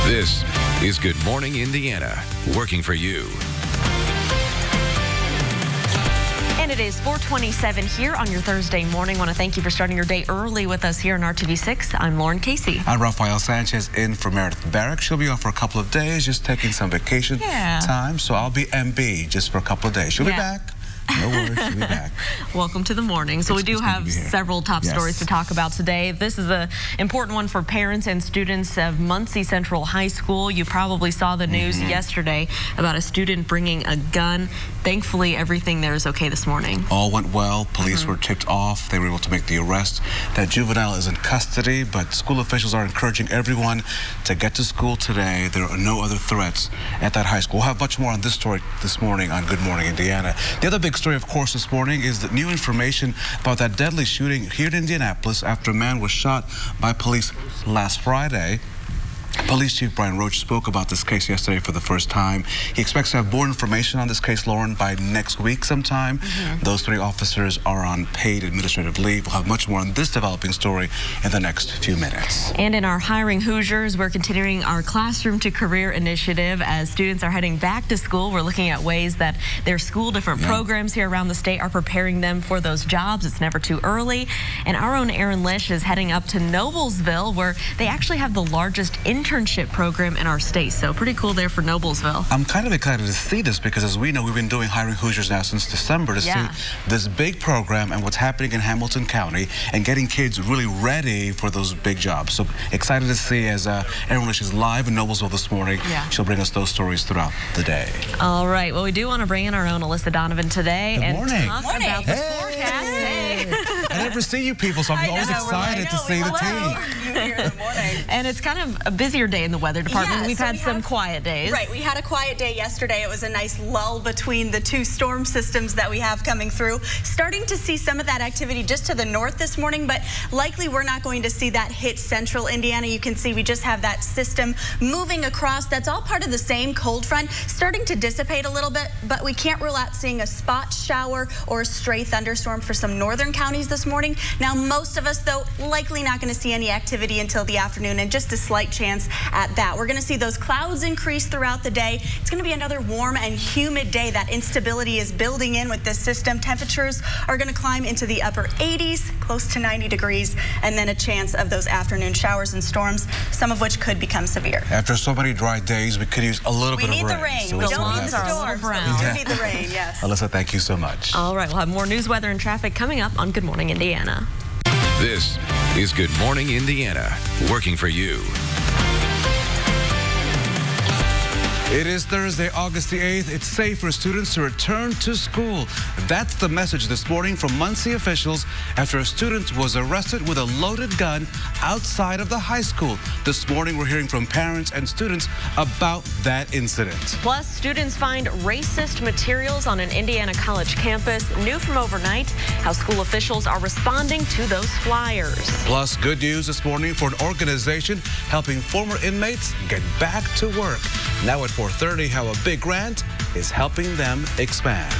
This is Good Morning Indiana, working for you. And it is 4:27 here on your Thursday morning. I want to thank you for starting your day early with us here on RTV6. I'm Lauren Casey. I'm Rafael Sanchez in for Meredith Barrick. She'll be off for a couple of days, just taking some vacation time. So I'll be MB just for a couple of days. She'll be back. No worries, she'll be back. Welcome to the morning. So we do have several top stories to talk about today. This is an important one for parents and students of Muncie Central High School. You probably saw the news yesterday about a student bringing a gun. Thankfully, everything there is okay this morning. All went well. Police were tipped off. They were able to make the arrest. That juvenile is in custody, but school officials are encouraging everyone to get to school today. There are no other threats at that high school. We'll have much more on this story this morning on Good Morning Indiana. The other big story, of course, this morning is the new information about that deadly shooting here in Indianapolis after a man was shot by police last Friday. Police Chief Brian Roach spoke about this case yesterday for the first time. He expects to have more information on this case, Lauren, by next week sometime. Those three officers are on paid administrative leave. We'll have much more on this developing story in the next few minutes. And in our Hiring Hoosiers, we're continuing our Classroom to Career initiative. As students are heading back to school, we're looking at ways that their school, different programs here around the state are preparing them for those jobs. It's never too early. And our own Aaron Lish is heading up to Noblesville, where they actually have the largest internship program in our state. So pretty cool there for Noblesville. I'm kind of excited to see this because, as we know, we've been doing Hiring Hoosiers now since December to see this big program and what's happening in Hamilton County and getting kids really ready for those big jobs. So excited to see as Aaron Lish is live in Noblesville this morning. She'll bring us those stories throughout the day. All right. Well, we do want to bring in our own Alyssa Donovan today and talk about the forecast. Hey. I never see you people, so I'm always excited to see the team. And it's kind of a busier day in the weather department. We've had some quiet days. Right, we had a quiet day yesterday. It was a nice lull between the two storm systems that we have coming through. Starting to see some of that activity just to the north this morning, but likely we're not going to see that hit central Indiana. You can see we just have that system moving across. That's all part of the same cold front, starting to dissipate a little bit, but we can't rule out seeing a spot shower or a stray thunderstorm for some northern counties this morning. Now, most of us, though, likely not going to see any activity until the afternoon, and just a slight chance at that. We're going to see those clouds increase throughout the day. It's going to be another warm and humid day. That instability is building in with this system. Temperatures are going to climb into the upper 80s, close to 90 degrees, and then a chance of those afternoon showers and storms, some of which could become severe. After so many dry days, we could use a little bit of rain. We need the rain. So we don't need the storms, but we do need the rain, yes. Alyssa, thank you so much. All right, we'll have more news, weather, and traffic coming up on Good Morning Indiana. This is Good Morning Indiana, working for you. It is Thursday, August the 8th. It's safe for students to return to school. That's the message this morning from Muncie officials after a student was arrested with a loaded gun outside of the high school. This morning, we're hearing from parents and students about that incident. Plus, students find racist materials on an Indiana college campus. New from overnight, how school officials are responding to those flyers. Plus, good news this morning for an organization helping former inmates get back to work. Now at 4:30, how a big grant is helping them expand.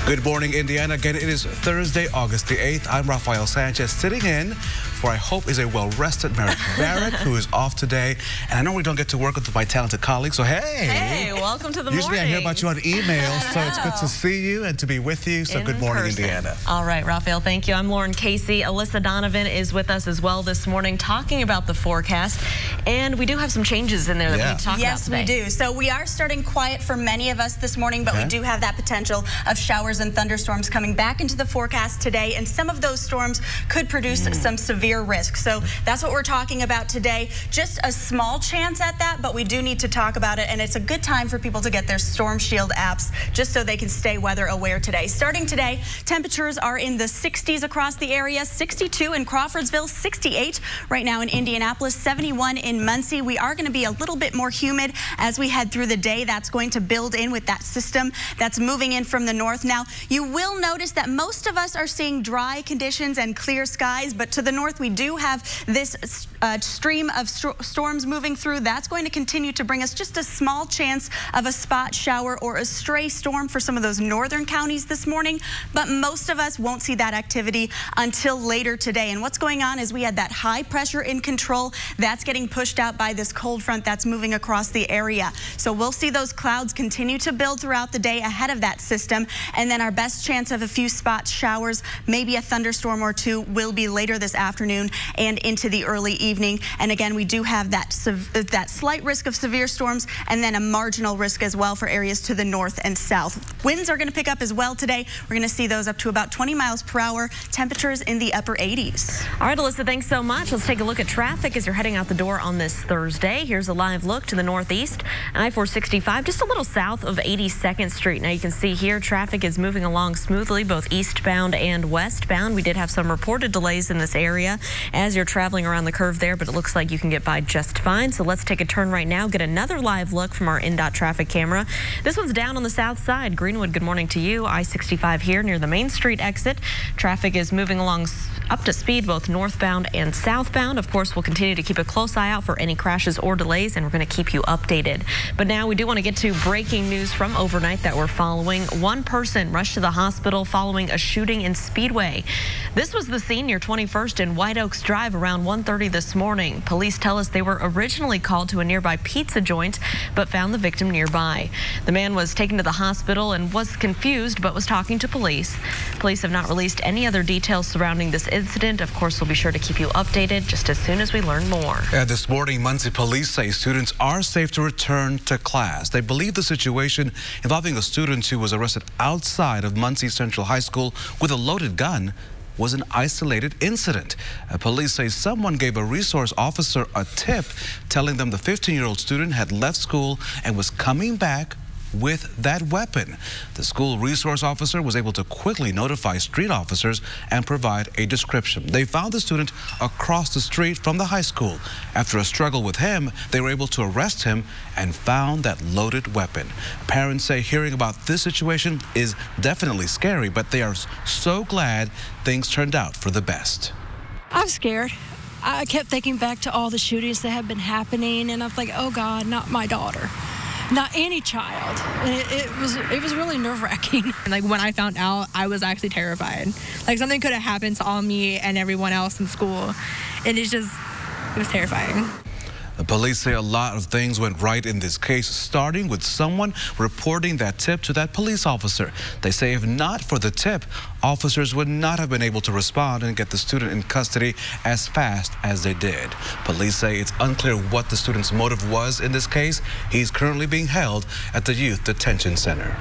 Good morning, Indiana. Again, it is Thursday, August the 8th. I'm Rafael Sanchez, sitting in for, I hope, is a well-rested Meredith Barrick, who is off today. And I know we don't get to work with my talented colleagues, so hey. Hey, welcome to the Usually morning. I hear about you on email, so it's good to see you and to be with you. So good morning, Indiana. All right, Rafael, thank you. I'm Lauren Casey. Alyssa Donovan is with us as well this morning, talking about the forecast. And we do have some changes in there that we need to talk about today. Yes, we do. So we are starting quiet for many of us this morning, but we do have that potential of showers and thunderstorms coming back into the forecast today, and some of those storms could produce some severe risk. So that's what we're talking about today. Just a small chance at that, but we do need to talk about it, and it's a good time for people to get their Storm Shield apps just so they can stay weather aware today. Starting today, temperatures are in the 60s across the area, 62 in Crawfordsville, 68 right now in Indianapolis, 71 in Muncie. We are going to be a little bit more humid as we head through the day. That's going to build in with that system that's moving in from the north. Now, you will notice that most of us are seeing dry conditions and clear skies, but to the north we do have this stream of storms moving through. That's going to continue to bring us just a small chance of a spot shower or a stray storm for some of those northern counties this morning, but most of us won't see that activity until later today. And what's going on is we had that high pressure in control. That's getting pushed out by this cold front that's moving across the area. So we'll see those clouds continue to build throughout the day ahead of that system. And then our best chance of a few spot showers, maybe a thunderstorm or two, will be later this afternoon and into the early evening. And again, we do have that slight risk of severe storms and then a marginal risk as well for areas to the north and south. Winds are going to pick up as well today. We're going to see those up to about 20 miles per hour. Temperatures in the upper 80s. All right, Alyssa, thanks so much. Let's take a look at traffic as you're heading out the door on this Thursday. Here's a live look to the northeast. I-465, just a little south of 82nd Street. Now you can see here traffic is moving along smoothly, both eastbound and westbound. We did have some reported delays in this area as you're traveling around the curve there, but it looks like you can get by just fine. So let's take a turn right now, get another live look from our INDOT traffic camera. This one's down on the south side. Greenwood, good morning to you. I-65 here near the Main Street exit. Traffic is moving along up to speed, both northbound and southbound. Of course, we'll continue to keep a close eye out for any crashes or delays, and we're going to keep you updated. But now we do want to get to breaking news from overnight that we're following. One person rushed to the hospital following a shooting in Speedway. This was the scene near 21st and White Oaks Drive around 1:30 this morning. Police tell us they were originally called to a nearby pizza joint, but found the victim nearby. The man was taken to the hospital and was confused, but was talking to police. Police have not released any other details surrounding this incident. Of course, we'll be sure to keep you updated just as soon as we learn more. This morning, Muncie police say students are safe to return to class. They believe the situation involving a student who was arrested outside of Muncie Central High School with a loaded gun was an isolated incident. Police say someone gave a resource officer a tip telling them the 15-year-old student had left school and was coming back with that weapon. The school resource officer was able to quickly notify street officers and provide a description. They found the student across the street from the high school. After a struggle with him, they were able to arrest him and found that loaded weapon. Parents say hearing about this situation is definitely scary, but they are so glad things turned out for the best. I'm scared. I kept thinking back to all the shootings that have been happening, and I'm like, oh God, not my daughter. Not any child. And it was really nerve-wracking. Like when I found out, I was actually terrified. Like something could have happened to all me and everyone else in school. And it was terrifying. The police say a lot of things went right in this case, starting with someone reporting that tip to that police officer. They say if not for the tip, officers would not have been able to respond and get the student in custody as fast as they did. Police say it's unclear what the student's motive was in this case. He's currently being held at the Youth Detention Center.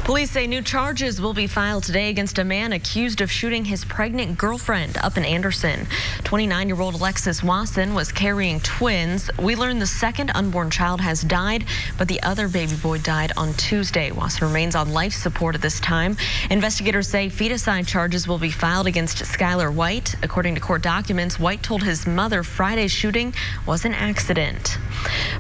Police say new charges will be filed today against a man accused of shooting his pregnant girlfriend up in Anderson. 29-year-old Alexis Wasson was carrying twins. We learned the second unborn child has died, but the other baby boy died on Tuesday. Wasson remains on life support at this time. Investigators say feticide charges will be filed against Skylar White. According to court documents, White told his mother Friday's shooting was an accident.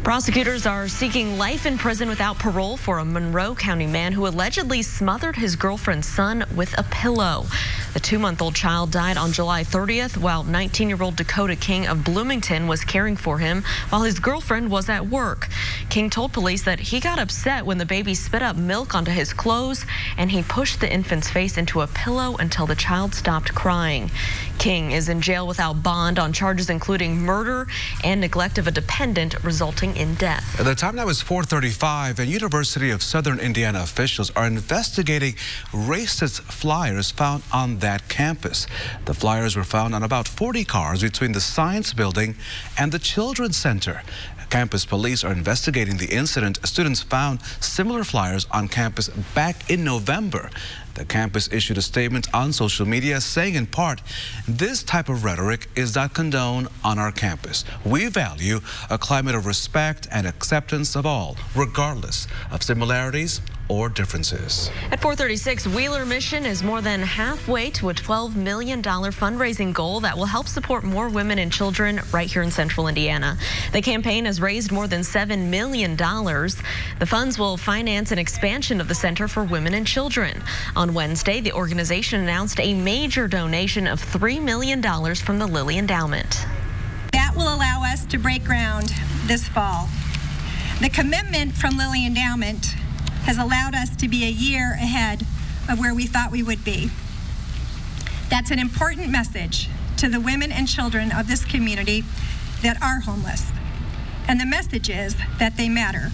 Prosecutors are seeking life in prison without parole for a Monroe County man who allegedly smothered his girlfriend's son with a pillow. The 2-month-old child died on July 30th, while 19-year-old Dakota King of Bloomington was caring for him while his girlfriend was at work. King told police that he got upset when the baby spit up milk onto his clothes, and he pushed the infant's face into a pillow until the child stopped crying. King is in jail without bond on charges including murder and neglect of a dependent, resulting in death. The time now is 4:35, and University of Southern Indiana officials are investigating racist flyers found on that campus. The flyers were found on about 40 cars between the Science Building and the Children's Center. Campus police are investigating the incident. Students found similar flyers on campus back in November. The campus issued a statement on social media saying in part, "This type of rhetoric is not condoned on our campus. We value a climate of respect and acceptance of all, regardless of similarities or differences." At 4:36, Wheeler Mission is more than halfway to a $12 million fundraising goal that will help support more women and children right here in central Indiana. The campaign has raised more than $7 million. The funds will finance an expansion of the Center for Women and Children. On Wednesday, the organization announced a major donation of $3 million from the Lilly Endowment. That will allow us to break ground this fall. The commitment from Lilly Endowment has allowed us to be a year ahead of where we thought we would be. That's an important message to the women and children of this community that are homeless. And the message is that they matter.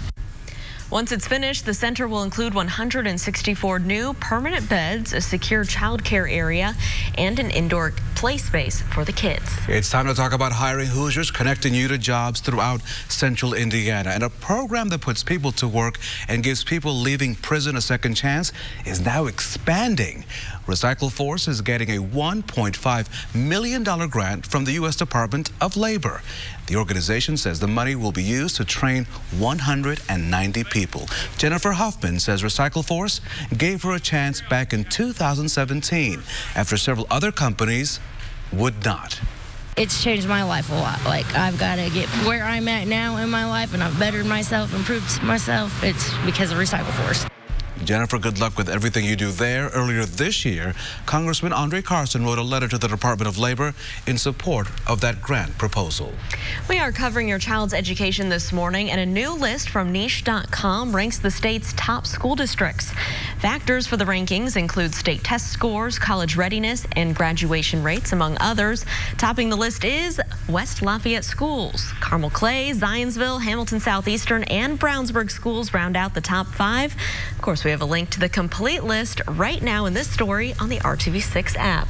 Once it's finished, the center will include 164 new permanent beds, a secure child care area, and an indoor play space for the kids. It's time to talk about hiring Hoosiers, connecting you to jobs throughout central Indiana. And a program that puts people to work and gives people leaving prison a second chance is now expanding. Recycle Force is getting a $1.5 million grant from the U.S. Department of Labor. The organization says the money will be used to train 190 people. Jennifer Huffman says Recycle Force gave her a chance back in 2017 after several other companies would not. It's changed my life a lot. Like, I've got to get where I'm at now in my life, and I've bettered myself, improved myself. It's because of Recycle Force. Jennifer, good luck with everything you do there. Earlier this year, Congressman Andre Carson wrote a letter to the Department of Labor in support of that grant proposal. We are covering your child's education this morning, and a new list from niche.com ranks the state's top school districts. Factors for the rankings include state test scores, college readiness, and graduation rates, among others. Topping the list is West Lafayette schools. Carmel Clay, Zionsville, Hamilton Southeastern, and Brownsburg schools round out the top 5. Of course, we have a link to the complete list right now in this story on the RTV6 app.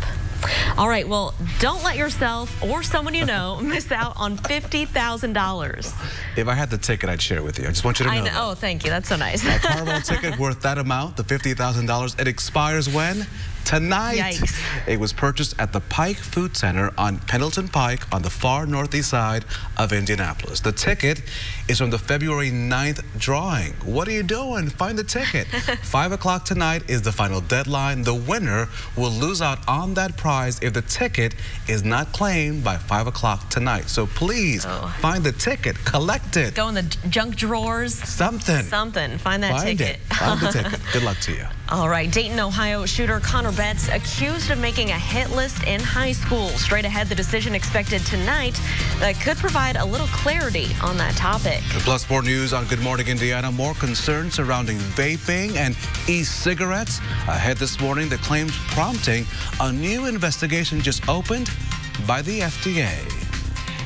All right, well, don't let yourself or someone you know miss out on $50,000. If I had the ticket, I'd share it with you. I just want you to know. Oh, thank you. That's so nice. A Carmel ticket worth that amount, the $50,000. It expires when? Tonight. Yikes. It was purchased at the Pike Food Center on Pendleton Pike on the far northeast side of Indianapolis. The ticket is from the February 9th drawing. What are you doing? Find the ticket. 5 o'clock tonight is the final deadline. The winner will lose out on that prize if the ticket is not claimed by 5 o'clock tonight. So please find the ticket, collect it. Go in the junk drawers. Something. Find that ticket. Find the ticket. Good luck to you. All right, Dayton, Ohio shooter Connor Betts accused of making a hit list in high school. Straight ahead, the decision expected tonight that could provide a little clarity on that topic. Plus, more news on Good Morning Indiana. More concerns surrounding vaping and e-cigarettes. Ahead this morning, the claims prompting a new investigation just opened by the FDA.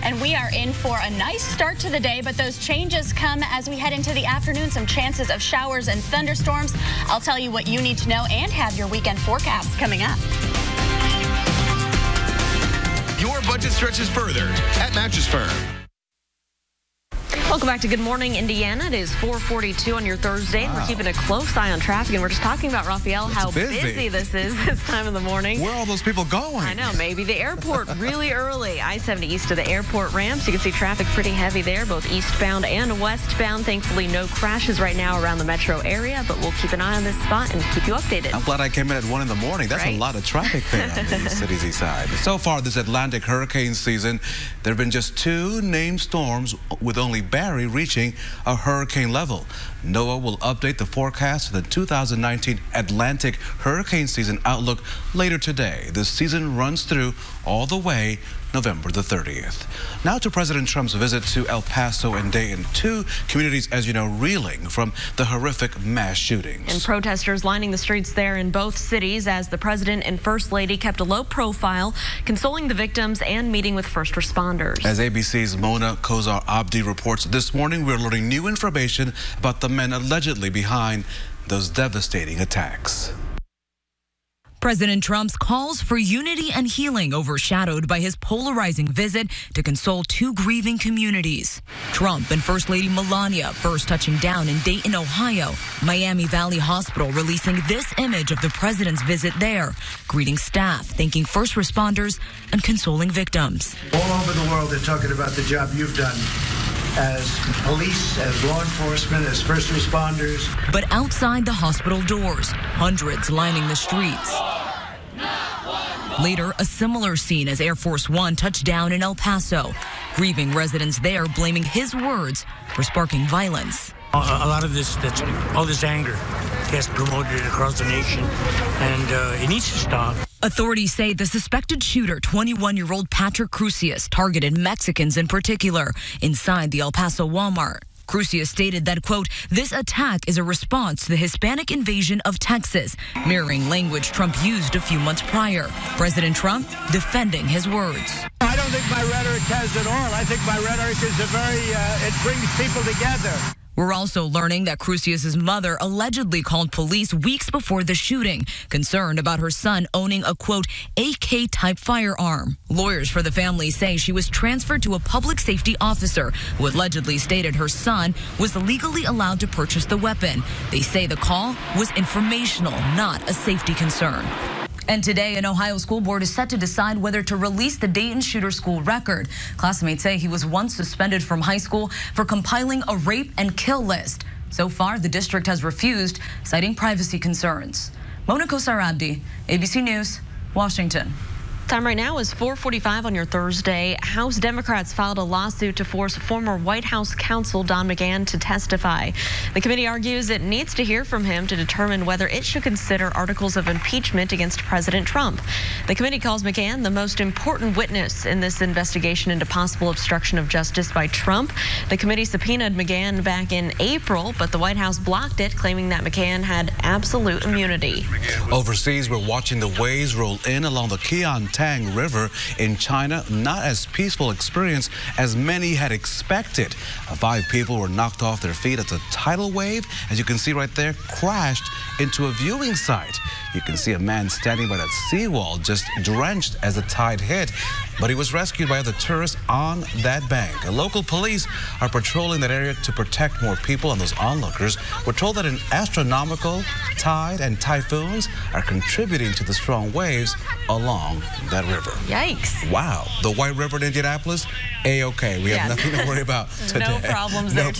And we are in for a nice start to the day, but those changes come as we head into the afternoon. Some chances of showers and thunderstorms. I'll tell you what you need to know and have your weekend forecast coming up. Your budget stretches further at Mattress Firm. Welcome back to Good Morning Indiana. It is 4:42 on your Thursday. Wow. We're keeping a close eye on traffic, and we're just talking about, Raphael, how busy this is this time of the morning. Where are all those people going? I know, maybe the airport really early. I-70 east of the airport ramps. You can see traffic pretty heavy there, both eastbound and westbound. Thankfully, no crashes right now around the metro area, but we'll keep an eye on this spot and keep you updated. I'm glad I came in at 1 in the morning. That's a lot of traffic there on the city's east side. So far this Atlantic hurricane season, there have been just 2 named storms, with only Barry reaching a hurricane level. NOAA will update the forecast for the 2019 Atlantic hurricane season outlook later today. The season runs through all the way November the 30th. Now to President Trump's visit to El Paso and Dayton, 2 communities, as you know, reeling from the horrific mass shootings. And protesters lining the streets there in both cities as the president and first lady kept a low profile, consoling the victims and meeting with first responders. As ABC's Mona Kozar Abdi reports, this morning we're learning new information about the men allegedly behind those devastating attacks. President Trump's calls for unity and healing overshadowed by his polarizing visit to console 2 grieving communities. Trump and First Lady Melania first touching down in Dayton, Ohio. Miami Valley Hospital releasing this image of the president's visit there, greeting staff, thanking first responders, and consoling victims. All over the world, they're talking about the job you've done as police, as law enforcement, as first responders. But outside the hospital doors, hundreds lining the streets. Later, a similar scene as Air Force One touched down in El Paso, grieving residents there blaming his words for sparking violence. A lot of all this anger gets promoted across the nation, and it needs to stop. Authorities say the suspected shooter, 21-year-old Patrick Crusius, targeted Mexicans in particular inside the El Paso Walmart. Crusius stated that, quote, this attack is a response to the Hispanic invasion of Texas, mirroring language Trump used a few months prior. President Trump defending his words. I don't think my rhetoric has it all. I think my rhetoric is it brings people together. We're also learning that Crusius' mother allegedly called police weeks before the shooting, concerned about her son owning a, quote, AK-type firearm. Lawyers for the family say she was transferred to a public safety officer who allegedly stated her son was legally allowed to purchase the weapon. They say the call was informational, not a safety concern. And today, an Ohio school board is set to decide whether to release the Dayton shooter school record. Classmates say he was once suspended from high school for compiling a rape and kill list. So far, the district has refused, citing privacy concerns. Mona Kosar-Abdi, ABC News, Washington. Time right now is 4:45 on your Thursday. House Democrats filed a lawsuit to force former White House counsel Don McGahn to testify. The committee argues it needs to hear from him to determine whether it should consider articles of impeachment against President Trump. The committee calls McGahn the most important witness in this investigation into possible obstruction of justice by Trump. The committee subpoenaed McGahn back in April, but the White House blocked it, claiming that McGahn had absolute immunity. Overseas, we're watching the waves roll in along the Qiantang River in China. Not as peaceful experience as many had expected. 5 people were knocked off their feet as a tidal wave, as you can see right there, crashed into a viewing site. You can see a man standing by that seawall just drenched as the tide hit, but he was rescued by other tourists on that bank. Local police are patrolling that area to protect more people and those onlookers. We're told that an astronomical tide and typhoons are contributing to the strong waves along that river. Yikes. Wow. The White River in Indianapolis, A-OK. We have nothing to worry about today. No problems there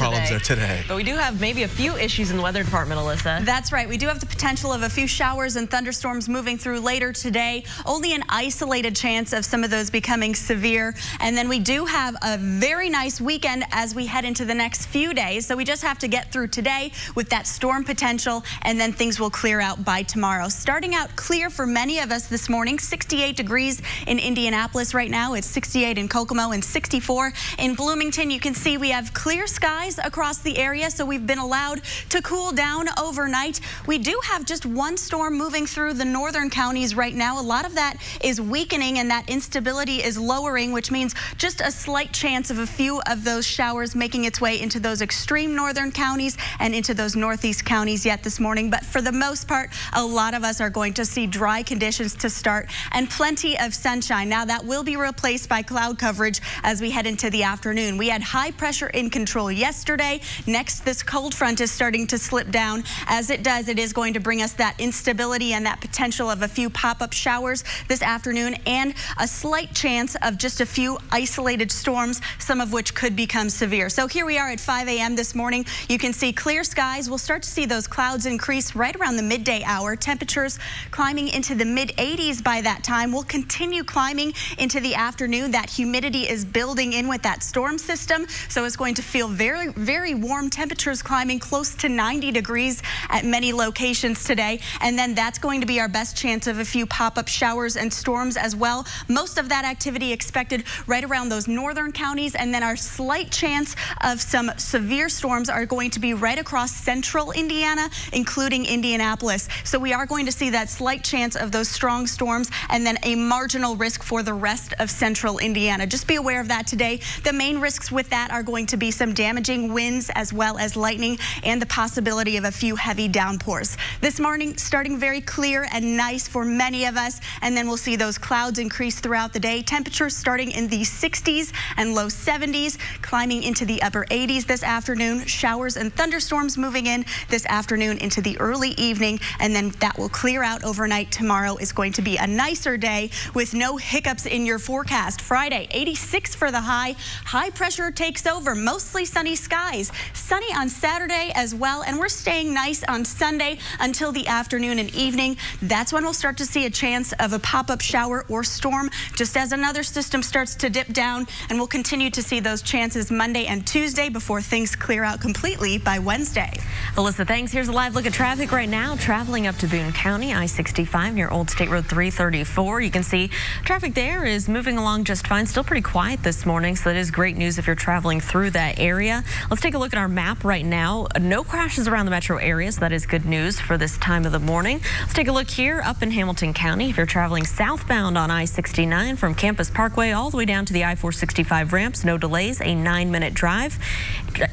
today. But we do have maybe a few issues in the weather department, Alyssa. That's right. We do have the potential of a few showers and thunderstorms moving through later today. Only an isolated chance of some of those becoming severe. And then we do have a very nice weekend as we head into the next few days. So we just have to get through today with that storm potential, and then things will clear out by tomorrow. Starting out clear for many of us this morning. 68 degrees in Indianapolis right now. It's 68 in Kokomo and 64 in Bloomington. You can see we have clear skies across the area, so we've been allowed to cool down overnight. We do have just one storm moving through the northern counties right now. A lot of that is weakening, and that instability is lowering, which means just a slight chance of a few of those showers making its way into those extreme northern counties and into those northeast counties yet this morning. But for the most part, a lot of us are going to see dry conditions to start and plenty of sunshine. Now that will be replaced by cloud coverage as we head into the afternoon. We had high pressure in control yesterday. Next, this cold front is starting to slip down. As it does, it is going to bring us that instability and that potential of a few pop-up showers this afternoon, and a slight chance of just a few isolated storms, some of which could become severe. So here we are at 5 a.m. this morning. You can see clear skies. We'll start to see those clouds increase right around the midday hour. Temperatures climbing into the mid-80s by that time. We'll continue climbing into the afternoon. That humidity is building in with that storm system, so it's going to feel very, very warm. Temperatures climbing close to 90 degrees at many locations today, and then that's going to be our best chance of a few pop-up showers and storms as well. Most of that activity expected right around those northern counties, and then our slight chance of some severe storms are going to be right across central Indiana, including Indianapolis. So we are going to see that slight chance of those strong storms, and then a marginal risk for the rest of central Indiana. Just be aware of that today. The main risks with that are going to be some damaging winds as well as lightning and the possibility of a few heavy downpours. This morning starting very clear and nice for many of us, and then we'll see those clouds increase throughout the day. Temperatures starting in the 60s and low 70s, climbing into the upper 80s this afternoon. Showers and thunderstorms moving in this afternoon into the early evening, and then that will clear out overnight. Tomorrow is going to be a nicer day with no hiccups in your forecast. Friday, 86 for the high. High pressure takes over. Mostly sunny skies. Sunny on Saturday as well, and we're staying nice on Sunday until the afternoon and evening. That's when we'll start to see a chance of a pop-up shower or storm, just as as another system starts to dip down, and we'll continue to see those chances Monday and Tuesday before things clear out completely by Wednesday. Alyssa, thanks. Here's a live look at traffic right now. Traveling up to Boone County, I-65 near Old State Road 334. You can see traffic there is moving along just fine. Still pretty quiet this morning, so that is great news if you're traveling through that area. Let's take a look at our map right now. No crashes around the metro area, so that is good news for this time of the morning. Let's take a look here up in Hamilton County. If you're traveling southbound on I-69 from Campus Parkway all the way down to the I-465 ramps, no delays, a 9-minute drive.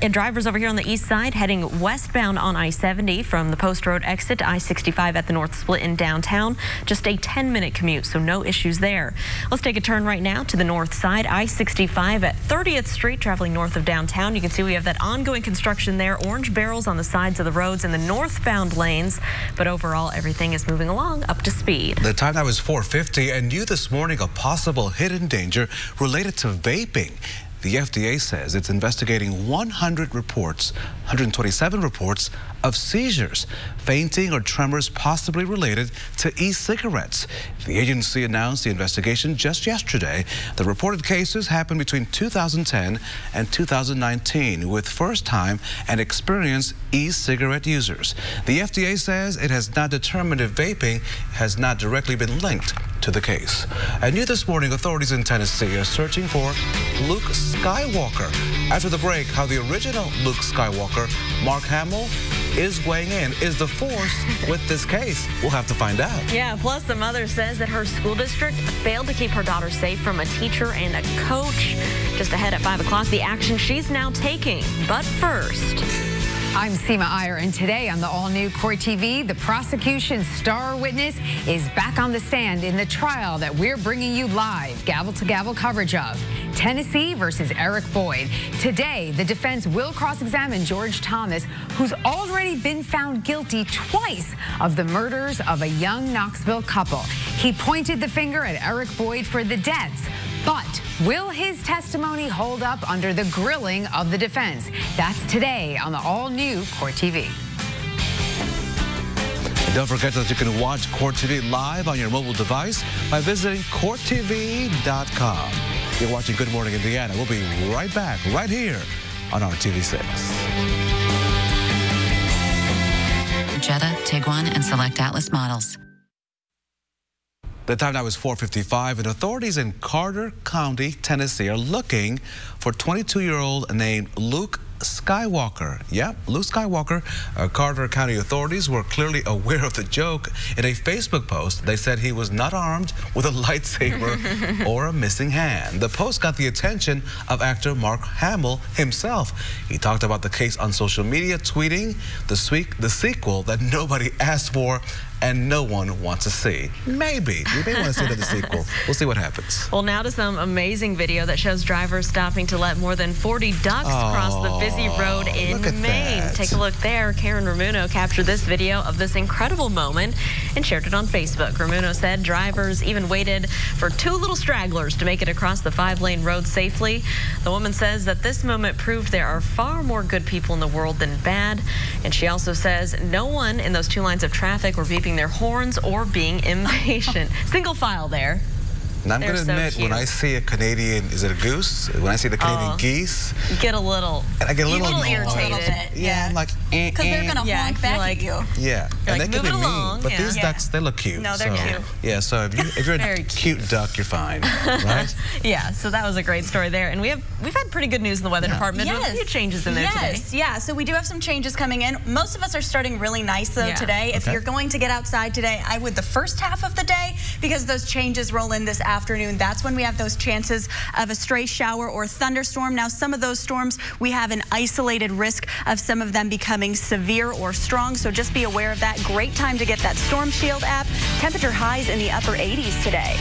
And drivers over here on the east side heading westbound on I-70 from the Post Road exit to I-65 at the North Split in downtown, just a 10-minute commute, so no issues there. Let's take a turn right now to the north side, I-65 at 30th Street, traveling north of downtown. You can see we have that ongoing construction there, orange barrels on the sides of the roads in the northbound lanes, but overall everything is moving along up to speed. The time now is 4:50, and new this morning, a possible hidden danger related to vaping. The FDA says it's investigating 127 reports of seizures, fainting, or tremors possibly related to e-cigarettes. The agency announced the investigation just yesterday. The reported cases happened between 2010 and 2019 with first-time and experienced e-cigarette users. The FDA says it has not determined if vaping has not directly been linked to the case. And new this morning, authorities in Tennessee are searching for Luke Skywalker. After the break, how the original Luke Skywalker, Mark Hamill, is weighing in. Is the Force with this case? We'll have to find out. Yeah, plus the mother says that her school district failed to keep her daughter safe from a teacher and a coach. Just ahead at 5 o'clock, the action she's now taking. But first... I'm Seema Iyer, and today on the all-new Court TV, the prosecution's star witness is back on the stand in the trial that we're bringing you live, gavel-to-gavel coverage of. Tennessee versus Eric Boyd. Today, the defense will cross-examine George Thomas, who's already been found guilty twice of the murders of a young Knoxville couple. He pointed the finger at Eric Boyd for the deaths. But will his testimony hold up under the grilling of the defense? That's today on the all-new Court TV. And don't forget that you can watch Court TV live on your mobile device by visiting CourtTV.com. You're watching Good Morning Indiana. We'll be right back, right here on RTV6. Jetta, Tiguan, and select Atlas models. The time now is 4:55, and authorities in Carter County, Tennessee, are looking for 22-year-old named Luke Skywalker. Yep, Luke Skywalker. Carter County authorities were clearly aware of the joke. In a Facebook post, they said he was not armed with a lightsaber or a missing hand. The post got the attention of actor Mark Hamill himself. He talked about the case on social media, tweeting the sequel that nobody asked for and no one wants to see. Maybe. You may want to see the sequel. We'll see what happens. Well, now to some amazing video that shows drivers stopping to let more than 40 ducks cross the busy road in Maine. That. Take a look there. Karen Ramuno captured this video of this incredible moment and shared it on Facebook. Ramuno said drivers even waited for 2 little stragglers to make it across the 5-lane road safely. The woman says that this moment proved there are far more good people in the world than bad. And she also says no one in those 2 lines of traffic were beeping their horns or being impatient. Single file there. And I'm going to admit, when I see a Canadian, is it a goose? When I see the Canadian geese, you get a little, and I get a little irritated. Yeah, I'm like, because they're going to honk back at you. Yeah, and they can be mean, but these ducks, they look cute. No, they're cute. Yeah, so if you're a cute duck, you're fine, right? Yeah, so that was a great story there, and we've had pretty good news in the weather department. Yes. A few changes in there today. Yeah, so we do have some changes coming in. Most of us are starting really nice though today. If you're going to get outside today, I would the first half of the day, because those changes roll in this afternoon. That's when we have those chances of a stray shower or thunderstorm. Now, some of those storms, we have an isolated risk of some of them becoming severe or strong, so just be aware of that. Great time to get that Storm Shield app. Temperature highs in the upper 80s today.